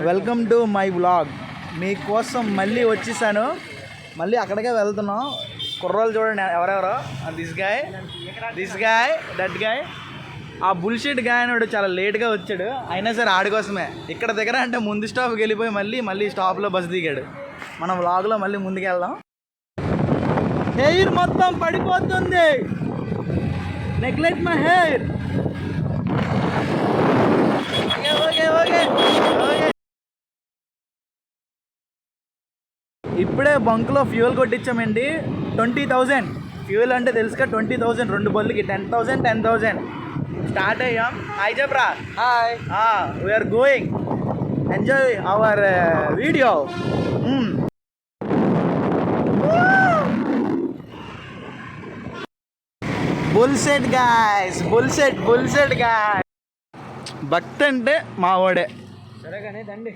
Welcome to my vlog. మీకోసం మళ్ళీ వచ్చేసాను. మళ్ళీ అక్కడికే వెళ్తున్నాం. కుర్రోళ్ళు చూడండి ఎవరెవరో. This guy that guy. ఆ బుల్షిట్ గాయ్ అనేవాడు చాలా లేట్గా వచ్చాడు. అయినా సరే ఆడి కోసమే. ఇక్కడ దగ్గర అంటే ముందు స్టాప్కి వెళ్ళిపోయి మళ్ళీ స్టాప్లో బస్సు దిగాడు. మనం వ్లాగ్లో మళ్ళీ ముందుకు వెళ్దాం. హెయిర్ మొత్తం పడిపోతుంది. Neglect my hair. ఇప్పుడే బంక్లో ఫ్యూయల్ కొట్టించామండి. 20,000 ఫ్యూయల్ అంటే తెలుసుగా. 20,000 రెండు బళ్ళకి 10,000 స్టార్ట్ అయ్యాం. హాయ్ చెప్పరా. Hi. We are going. Enjoy our video. Bullet guys, bullet guy. భక్తి అంటే మా వాడే. సరే కానీ దండి.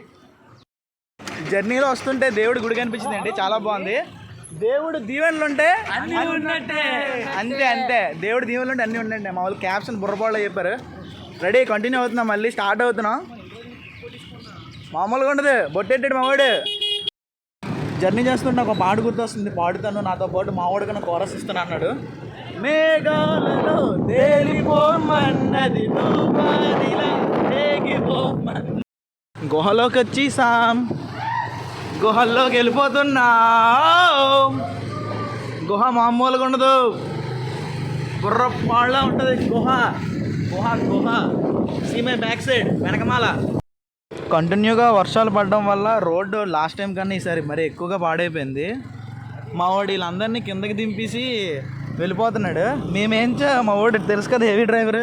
జర్నీలో వస్తుంటే దేవుడు గుడి కనిపించిందండి. చాలా బాగుంది. దేవుడు దీవెనలు ఉంటే అన్నీ ఉన్నట్టే. అంతే దేవుడు దీవెనలు ఉంటే అన్నీ ఉన్నట్టే. మా వాళ్ళు క్యాప్షన్ బుర్రపాళ్ళు చెప్పారు. రెడీ, కంటిన్యూ అవుతున్నాం. మళ్ళీ స్టార్ట్ అవుతున్నాం. మామూలుగా ఉండదు. బొట్టెట్టాడు మావాడు. జర్నీ చేస్తుంటే ఒక పాట గుర్తొస్తుంది. పాడుతాను నాతో పాటు. మావాడు కన్నా కోరస్ ఇస్తాను అన్నాడు. మేఘాలలో తేలిపోమన్నది గుహలోకి వచ్చేసాం. గుహల్లోకి వెళ్ళిపోతున్నా. గుహ మామూలుగా ఉండదు. గుర్రపాళ్ళ ఉంటుంది గుహ. సీమై బ్యాక్ సైడ్ వెనకమాల. కంటిన్యూగా వర్షాలు పడడం వల్ల రోడ్డు లాస్ట్ టైం కన్నా ఈసారి మరీ ఎక్కువగా పాడైపోయింది. మా వాడు వీళ్ళందరినీ కిందకి దింపేసి వెళ్ళిపోతున్నాడు. మా వాడు తెలుసు కదా, హెవీ డ్రైవర్.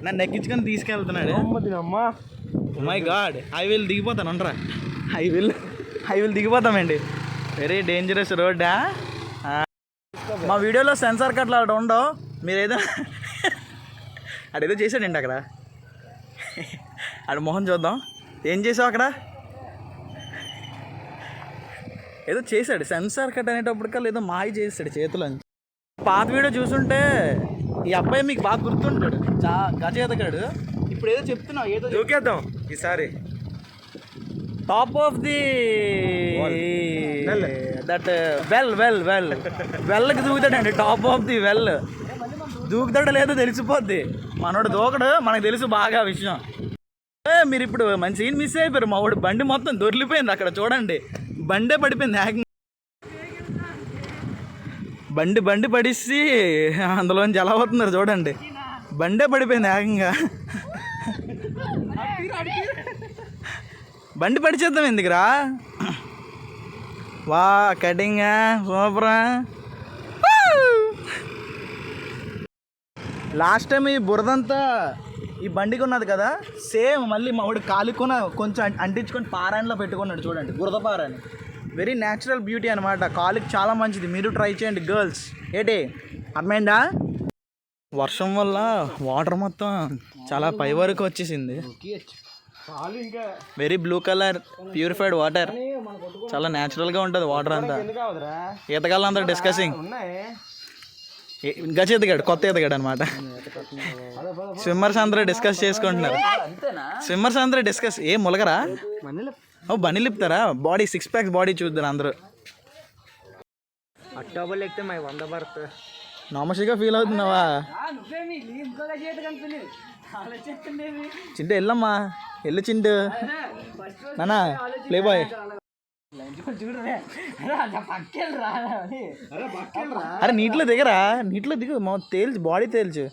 నన్ను ఎక్కించుకొని తీసుకెళ్తున్నాడు. మై గాడ్, హైవేలు దిగిపోతాను అంటారా. హైవేలు దిగిపోతామండి. వెరీ డేంజరస్ రోడ్డా. మా వీడియోలో సెన్సార్ కట్లు అలా ఉండవు. మీరేదో అదేదో చేశాడండి అక్కడ. ఆడ మొహం చూద్దాం. ఏం చేసావు అక్కడ? ఏదో చేశాడు. సెన్సార్ కట్ అనేటప్పటికల్లా ఏదో మాయ చేశాడు చేతిలో. పాత వీడియో చూసుంటే ఈ అబ్బాయి మీకు బాగా గుర్తుంటాడు. గజేతగాడు. ఇప్పుడు ఏదో చెప్తున్నావు, ఏదో దూకేద్దాం ఈసారి. టాప్ ఆఫ్ ది దట్ వెల్కి దూకుతాడండి. టాప్ ఆఫ్ ది వెల్ దూకుతాడో లేదో తెలిసిపోద్ది. మనోడు దూకడు, మనకు తెలుసు బాగా విషయం. మీరు ఇప్పుడు మంచి సీన్ మిస్ అయిపోయారు. మా వాడు బండి మొత్తం దొరికిపోయింది అక్కడ. చూడండి, బండే పడిపోయింది. బండి పడిసి అందులోంచి ఎలా అవుతున్నారు చూడండి. బండే పడిపోయింది ఏకంగా. బండి పడిచేద్దాం ఎందుకురా. వా కటింగ్ సూపరా. లాస్ట్ టైం ఈ బురదంతా ఈ బండికి ఉన్నది కదా, సేమ్ మళ్ళీ మా వాడు కాలుకొన కొంచెం అంటించుకొని పారాయణలో పెట్టుకున్నాడు. చూడండి, బురద పారాయణ. వెరీ న్యాచురల్ బ్యూటీ అనమాట. కాలుకి చాలా మంచిది. మీరు ట్రై చేయండి గర్ల్స్. ఏంటి అర్థమైందా? వర్షం వల్ల వాటర్ మొత్తం చాలా పై వరకు వచ్చేసింది. Very blue colour purified water. చాలా న్యాచురల్గా ఉంటుంది వాటర్ అంతా. ఈతగాళ్ళు అందరూ డిస్కసింగ్. గజ ఎదగాడు, కొత్త ఎదగాడు అనమాట. స్విమ్మర్స్ అందరూ డిస్కస్ చేసుకుంటున్నారు. ఏం ములగరా? బండి లిపుతారా? బాడీ 6 packs బాడీ చూద్దరు అందరూ. అక్టోబర్లో ఎక్కితే మై 100 బర్త్. నామసిగా ఫీల్ అవుతున్నావా? చింటూ వెళ్ళమ్మా, వెళ్ళు చింటూ. నానా ప్లే బాయ్. అరే నీటిలో దిగరా, నీటిలో దిగు. మా తేల్చు, బాడీ తేల్చు.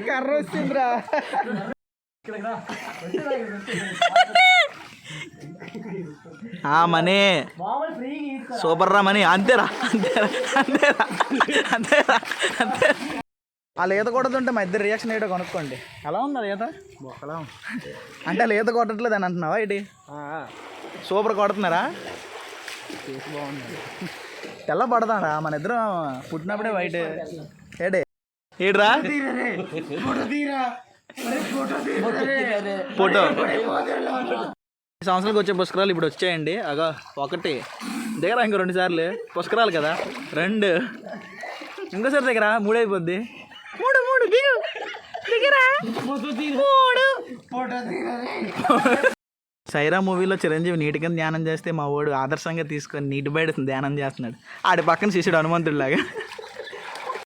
కర్ర వచ్చిందిరా. మనీ సూపర్ రా మనీ. అంతేరా. వాళ్ళు ఈత కొడుతుంటే మా ఇద్దరు రియాక్షన్ ఏంటో కొనుక్కోండి. ఎలా ఉంది అది ఈత? అంటే వాళ్ళు ఈత కొట్టట్లేదు అని అంటున్నావా ఏంటి? సూపర్ కొడుతున్నారా? బాగుంది. తెల్ల పడతాడా? మన ఇద్దరం పుట్టినప్పుడే వైట్ ఏడే ఏడ్రా ఫోటో. సంవత్సరాలకు వచ్చే పుష్కరాలు ఇప్పుడు వచ్చాయండి. అగా ఒకటి దగ్గర ఇంకో 2 సార్లు పుష్కరాలు కదా, 2 ఇంకోసారి దగ్గర 3 అయిపోద్ది. 3 దిగరా 3. సైరా మూవీలో చిరంజీవి నీటి కింద ధ్యానం చేస్తే మా వాడు ఆదర్శంగా తీసుకొని నీటి బయట ధ్యానం చేస్తున్నాడు. ఆడి పక్కన శిష్యుడు హనుమంతుడిలాగా.